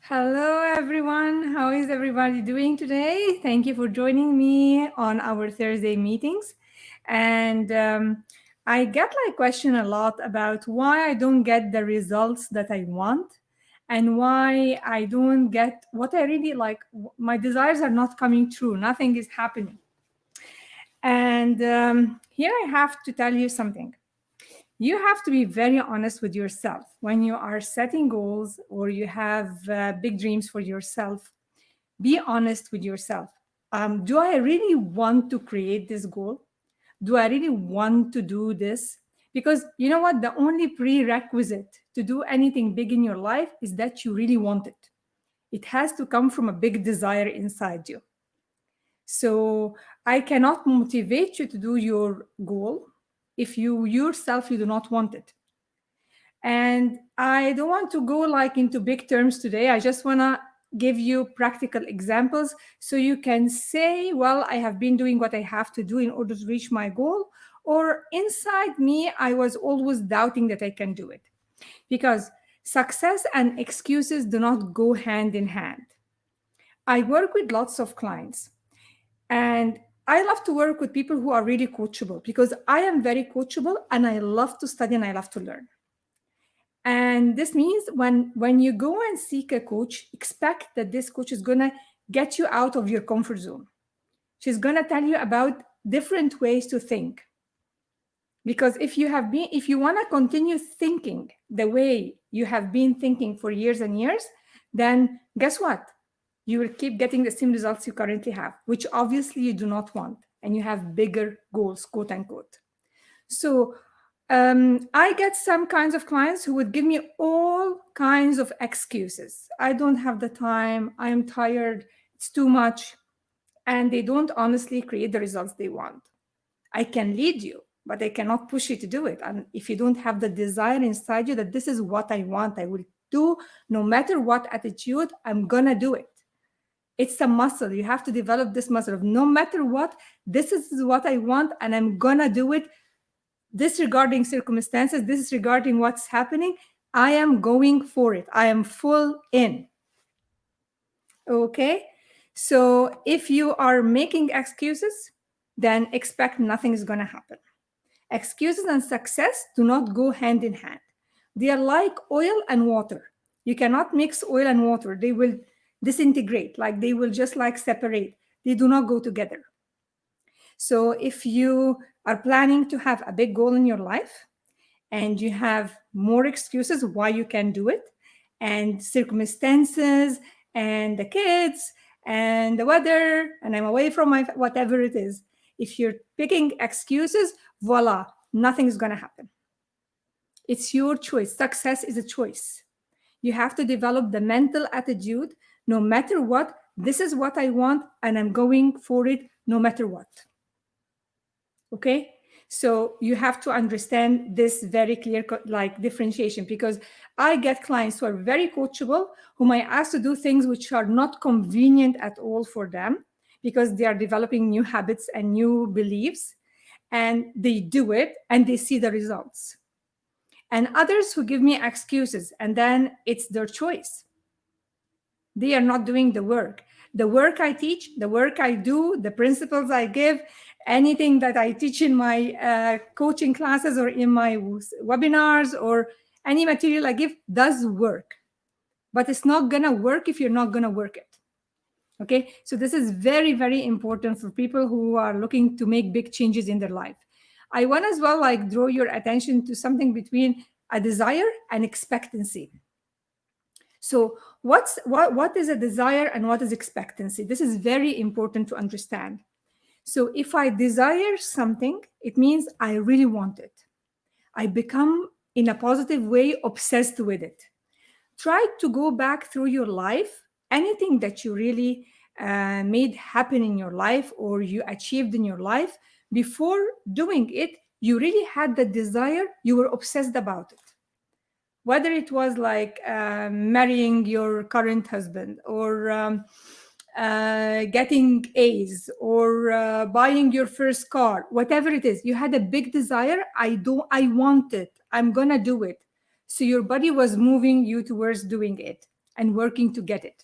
Hello, everyone. How is everybody doing today? Thank you for joining me on our Thursday meetings. And I get like question a lot about why I don't get the results that I want and why I don't get what I really like. My desires are not coming true. Nothing is happening. And here I have to tell you something. You have to be very honest with yourself when you are setting goals or you have big dreams for yourself. Be honest with yourself. Do I really want to create this goal? Do I really want to do this? Because you know what? The only prerequisite to do anything big in your life is that you really want it. It has to come from a big desire inside you. So I cannot motivate you to do your goal if you yourself you do not want it. And I don't want to go like into big terms today. I just want to give you practical examples so you can say, well, I have been doing what I have to do in order to reach my goal. Or inside me, I was always doubting that I can do it. Because success and excuses do not go hand in hand. I work with lots of clients and I love to work with people who are really coachable because I am very coachable and I love to study and I love to learn. And this means when you go and seek a coach, expect that this coach is going to get you out of your comfort zone. She's going to tell you about different ways to think. Because if you want to continue thinking the way you have been thinking for years and years, then guess what? You will keep getting the same results you currently have, which obviously you do not want. And you have bigger goals, quote unquote. So I get some kinds of clients who would give me all kinds of excuses. I don't have the time. I am tired. It's too much. And they don't honestly create the results they want. I can lead you, but I cannot push you to do it. And if you don't have the desire inside you that this is what I want, I will do no matter what attitude, I'm going to do it. It's a muscle. You have to develop this muscle of no matter what, this is what I want, and I'm going to do it disregarding circumstances, disregarding what's happening. I am going for it. I am full in. Okay. So if you are making excuses, then expect nothing is going to happen. Excuses and success do not go hand in hand. They are like oil and water. You cannot mix oil and water. They will disintegrate, like they will just like separate. They do not go together. So if you are planning to have a big goal in your life and you have more excuses why you can do it, and circumstances and the kids and the weather, and I'm away from my whatever it is, if you're picking excuses, voila, nothing is going to happen. It's your choice. Success is a choice. You have to develop the mental attitude no matter what. This is what I want, and I'm going for it no matter what. Okay, so you have to understand this very clear like differentiation, because I get clients who are very coachable, whom I ask to do things which are not convenient at all for them because they are developing new habits and new beliefs, and they do it and they see the results. And others who give me excuses, and then it's their choice. They are not doing the work. The work I teach, the work I do, the principles I give, anything that I teach in my coaching classes or in my webinars or any material I give does work. But it's not going to work if you're not going to work it. Okay, so this is very, very important for people who are looking to make big changes in their life. I want as well like draw your attention to something between a desire and expectancy. So what is a desire and what is expectancy? This is very important to understand. So if I desire something, it means I really want it. I become, in a positive way, obsessed with it. Try to go back through your life, anything that you really made happen in your life or you achieved in your life, before doing it, you really had the desire, you were obsessed about it. Whether it was like marrying your current husband or getting A's or buying your first car, whatever it is, you had a big desire. I want it. I'm gonna do it. So your body was moving you towards doing it. and working to get it.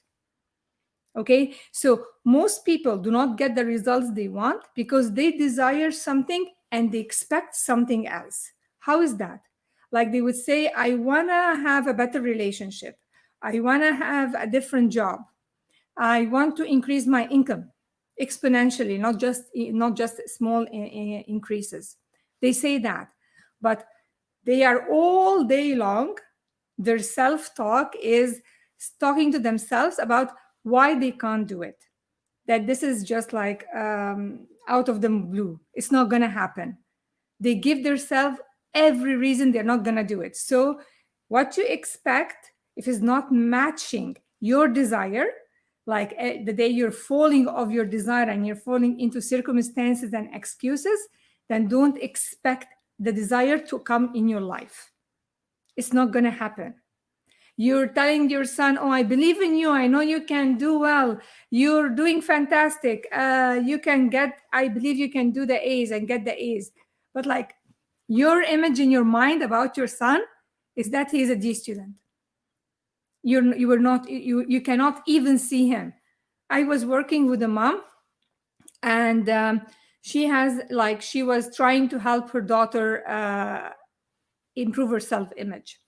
Okay, so most people do not get the results they want because they desire something and they expect something else. How is that? Like they would say, I want to have a better relationship. I want to have a different job. I want to increase my income exponentially, not just small increases. They say that, but they are all day long, their self-talk is talking to themselves about why they can't do it. That this is just like out of the blue. It's not gonna happen. They give themselves every reason they're not gonna do it. So what you expect, if it's not matching your desire, like the day you're falling of your desire and you're falling into circumstances and excuses, then don't expect the desire to come in your life. It's not going to happen. You're telling your son, oh, I believe in you. I know you can do well. You're doing fantastic. I believe you can do the A's and get the A's. But like your image in your mind about your son is that he's a D student. You cannot even see him. I was working with a mom, and she was trying to help her daughter improve her self-image.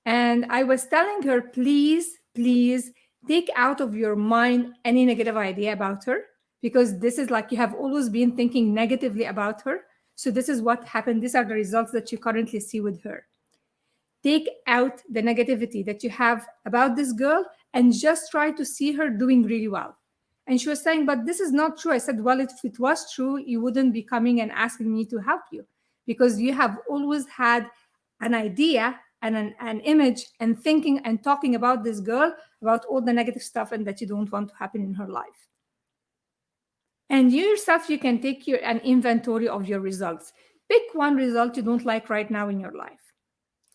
And I was telling her, please, please take out of your mind any negative idea about her, because this is like you have always been thinking negatively about her. So this is what happened. These are the results that you currently see with her. Take out the negativity that you have about this girl and just try to see her doing really well. And she was saying, but this is not true. I said, well, if it was true, you wouldn't be coming and asking me to help you, because you have always had an idea and an image and thinking and talking about this girl, about all the negative stuff and that you don't want to happen in her life. And you yourself, you can take an inventory of your results. Pick one result you don't like right now in your life.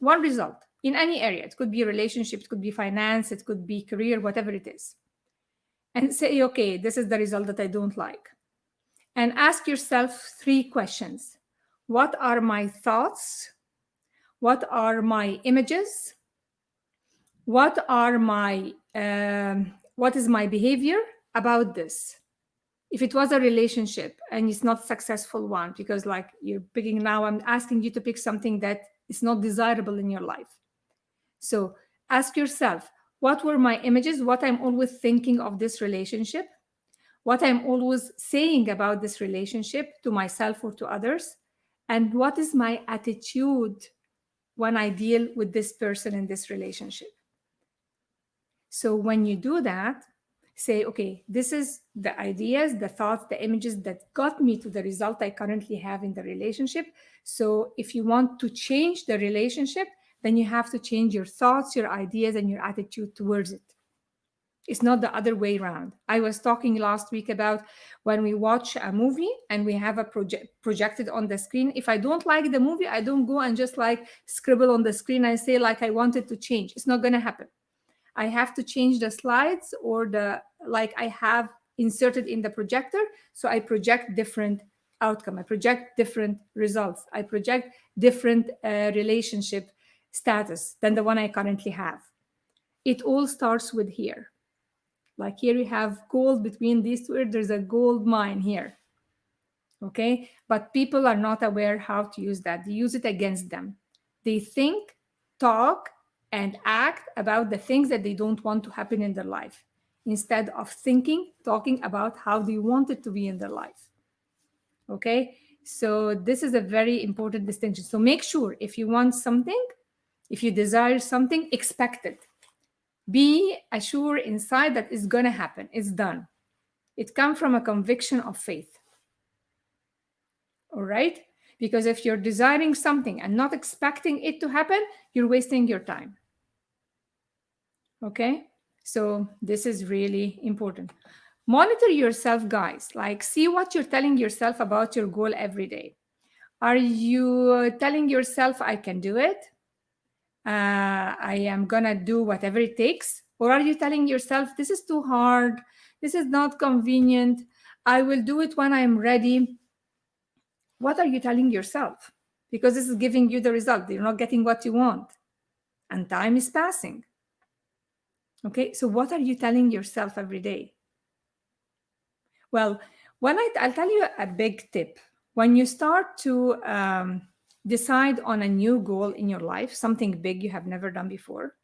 One result in any area. It could be a relationship, it could be finance, it could be career, whatever it is. And say, okay, this is the result that I don't like. And ask yourself 3 questions. What are my thoughts? What are my images? What is my behavior about this? If it was a relationship and it's not a successful one, because like you're picking now, I'm asking you to pick something that is not desirable in your life. So ask yourself, what were my images? What I'm always thinking of this relationship? What I'm always saying about this relationship to myself or to others? And what is my attitude when I deal with this person in this relationship? So when you do that, say, okay, this is the ideas, the thoughts, the images that got me to the result I currently have in the relationship. So if you want to change the relationship, then you have to change your thoughts, your ideas, and your attitude towards it. It's not the other way around. I was talking last week about when we watch a movie and we have a projected on the screen. If I don't like the movie, I don't go and just like scribble on the screen and say like I want it to change. It's not going to happen. I have to change the slides or I have inserted in the projector. So I project different outcome. I project different results. I project different relationship status than the one I currently have. It all starts with here. Like here you have gold between these two. There's a gold mine here. Okay. But people are not aware how to use that. They use it against them. They think, talk, and act about the things that they don't want to happen in their life, instead of thinking, talking about how they want it to be in their life. Okay, so this is a very important distinction. So make sure if you want something, if you desire something, expect it. Be assured inside that it's going to happen. It's done. It comes from a conviction of faith. All right? Because if you're desiring something and not expecting it to happen, you're wasting your time. Okay? So this is really important. Monitor yourself, guys. Like, see what you're telling yourself about your goal every day. Are you telling yourself, I can do it? I am going to do whatever it takes? Or are you telling yourself, this is too hard? This is not convenient. I will do it when I'm ready. What are you telling yourself? Because this is giving you the result. You're not getting what you want. And time is passing. Okay, so what are you telling yourself every day? Well, I'll tell you a big tip. When you start to decide on a new goal in your life, something big you have never done before,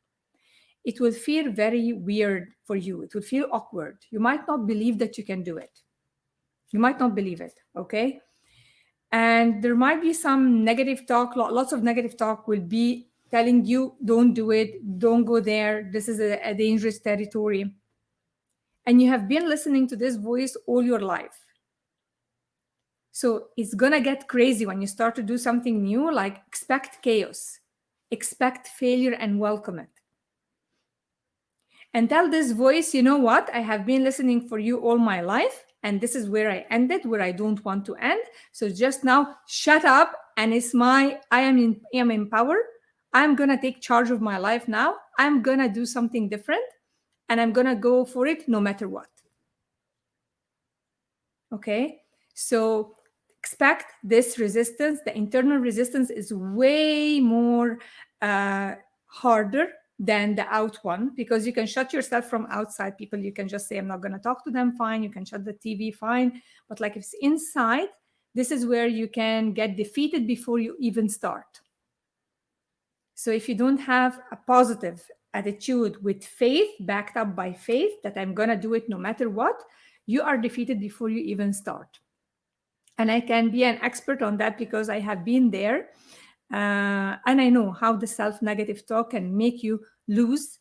it will feel very weird for you. It will feel awkward. You might not believe that you can do it. You might not believe it, okay? And there might be some negative talk, lots of negative talk will be telling you, don't do it, don't go there, this is a dangerous territory. And you have been listening to this voice all your life. So it's gonna get crazy when you start to do something new, like expect chaos, expect failure, and welcome it. And tell this voice, you know what? I have been listening for you all my life, and this is where I ended, where I don't want to end. So just now, shut up. And I am in power. I'm gonna take charge of my life now. I'm gonna do something different, and I'm gonna go for it no matter what. Okay. So expect this resistance. The internal resistance is way more harder than the out one, because you can shut yourself from outside people. You can just say, I'm not going to talk to them. Fine. You can shut the TV. Fine. But like if it's inside, this is where you can get defeated before you even start. So if you don't have a positive attitude with faith, backed up by faith that I'm going to do it no matter what, you are defeated before you even start. And I can be an expert on that because I have been there. And I know how the self negative talk can make you lose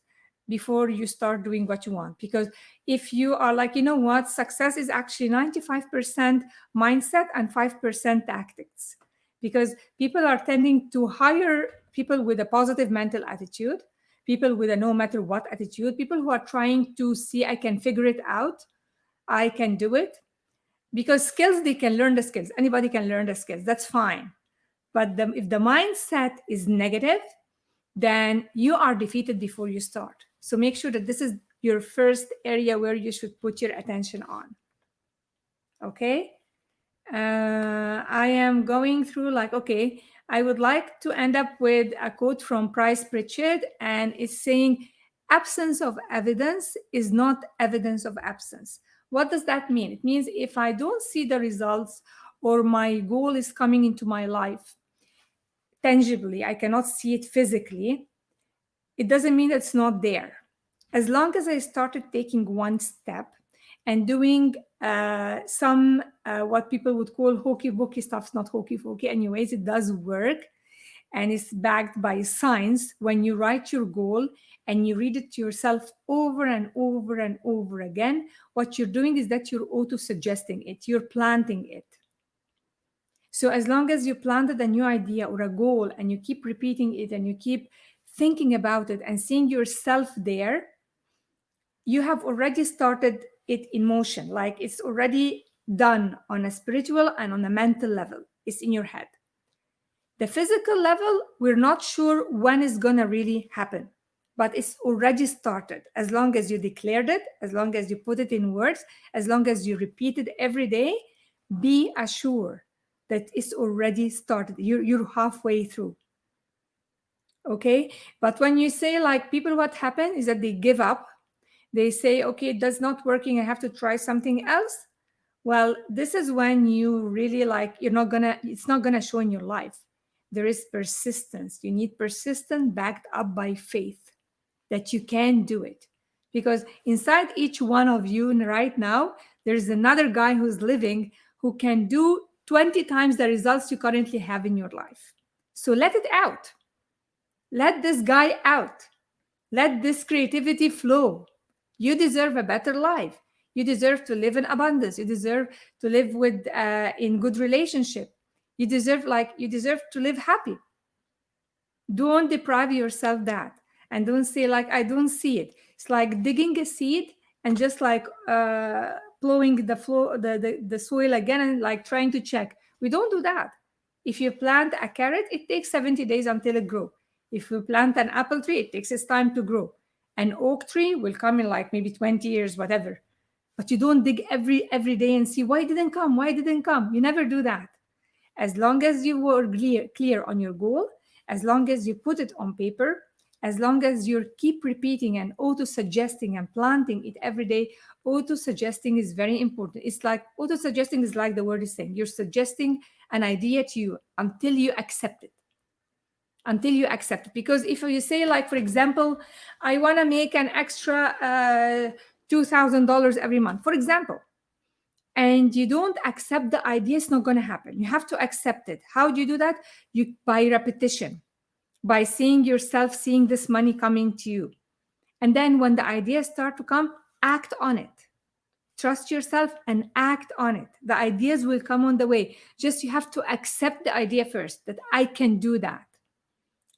before you start doing what you want. Because if you are like, you know what, success is actually 95% mindset and 5% tactics. Because people are tending to hire people with a positive mental attitude, people with a no matter what attitude, people who are trying to see, I can figure it out, I can do it. Because skills, they can learn the skills, anybody can learn the skills, that's fine. But if the mindset is negative, then you are defeated before you start. So make sure that this is your first area where you should put your attention on. Okay. I am going through like, okay, I would like to end up with a quote from Price Pritchett, and it's saying, absence of evidence is not evidence of absence. What does that mean? It means if I don't see the results, or my goal is coming into my life tangibly, I cannot see it physically, it doesn't mean it's not there. As long as I started taking one step and doing some what people would call hokey pokey stuff, not hokey pokey, anyways, it does work and it's backed by science. When you write your goal and you read it to yourself over and over and over again, what you're doing is that you're auto suggesting it, you're planting it. So as long as you planted a new idea or a goal and you keep repeating it and you keep thinking about it and seeing yourself there, you have already started it in motion. Like it's already done on a spiritual and on a mental level. It's in your head. The physical level, we're not sure when it's going to really happen, but it's already started. As long as you declared it, as long as you put it in words, as long as you repeat it every day, be assured that it's already started. You're halfway through. Okay. But when you say, like, people, what happened is that they give up. They say, okay, it does not working, I have to try something else. Well, this is when you really like, it's not gonna show in your life. There is persistence. You need persistence backed up by faith that you can do it. Because inside each one of you right now, there's another guy who's living who can do 20 times the results you currently have in your life. So let it out. Let this guy out. Let this creativity flow. You deserve a better life. You deserve to live in abundance. You deserve to live with in good relationship. You deserve to live happy. Don't deprive yourself that, and don't say like, I don't see it. It's like digging a seed and just like plowing the soil again and like trying to check. We don't do that. If you plant a carrot, it takes 70 days until it grows. If you plant an apple tree, it takes its time to grow. An oak tree will come in like maybe 20 years, whatever. But you don't dig every day and see why it didn't come, why it didn't come. You never do that. As long as you were clear on your goal, as long as you put it on paper, As long as you keep repeating and auto-suggesting and planting it every day, auto-suggesting is very important. It's like auto-suggesting is like the word is saying. You're suggesting an idea to you until you accept it. Until you accept it. Because if you say, like, for example, I want to make an extra $2,000 every month, for example, and you don't accept the idea, it's not going to happen. You have to accept it. How do you do that? You by repetition, by seeing yourself, seeing this money coming to you. And then when the ideas start to come, act on it. Trust yourself and act on it. The ideas will come on the way. Just you have to accept the idea first, that I can do that.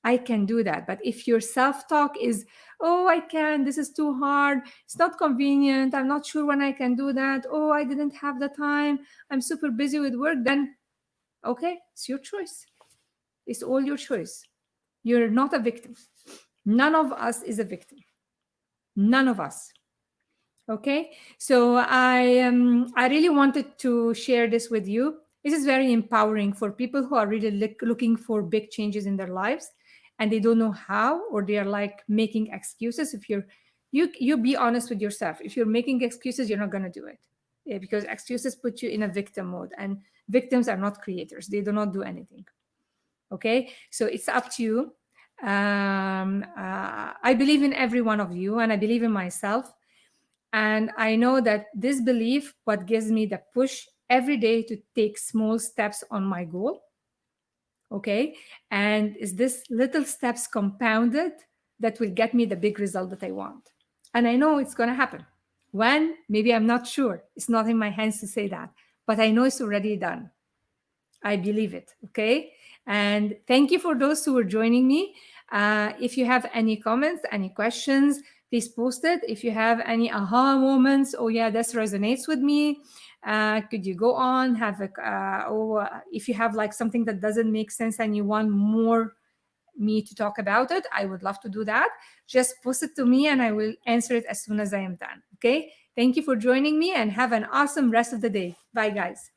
I can do that. But if your self-talk is, oh, I can, this is too hard, it's not convenient, I'm not sure when I can do that, oh, I didn't have the time, I'm super busy with work, then okay, it's your choice. It's all your choice. You're not a victim. None of us is a victim. None of us. Okay, so I really wanted to share this with you. This is very empowering for people who are really looking for big changes in their lives, and they don't know how, or they are like making excuses. If you be honest with yourself. If you're making excuses, you're not going to do it. Yeah, because excuses put you in a victim mode, and victims are not creators. They do not do anything. Okay, so it's up to you. I believe in every one of you, and I believe in myself. And I know that this belief, what gives me the push every day to take small steps on my goal. Okay. And is this little steps compounded that will get me the big result that I want? And I know it's going to happen. When? Maybe I'm not sure. It's not in my hands to say that, but I know it's already done. I believe it. Okay. And thank you for those who are joining me. If you have any comments, any questions, please post it. If you have any aha moments, oh yeah, this resonates with me, could you go on, have if you have like something that doesn't make sense and you want more me to talk about it, I would love to do that. Just post it to me and I will answer it as soon as I am done. Okay. Thank you for joining me and have an awesome rest of the day. Bye, guys.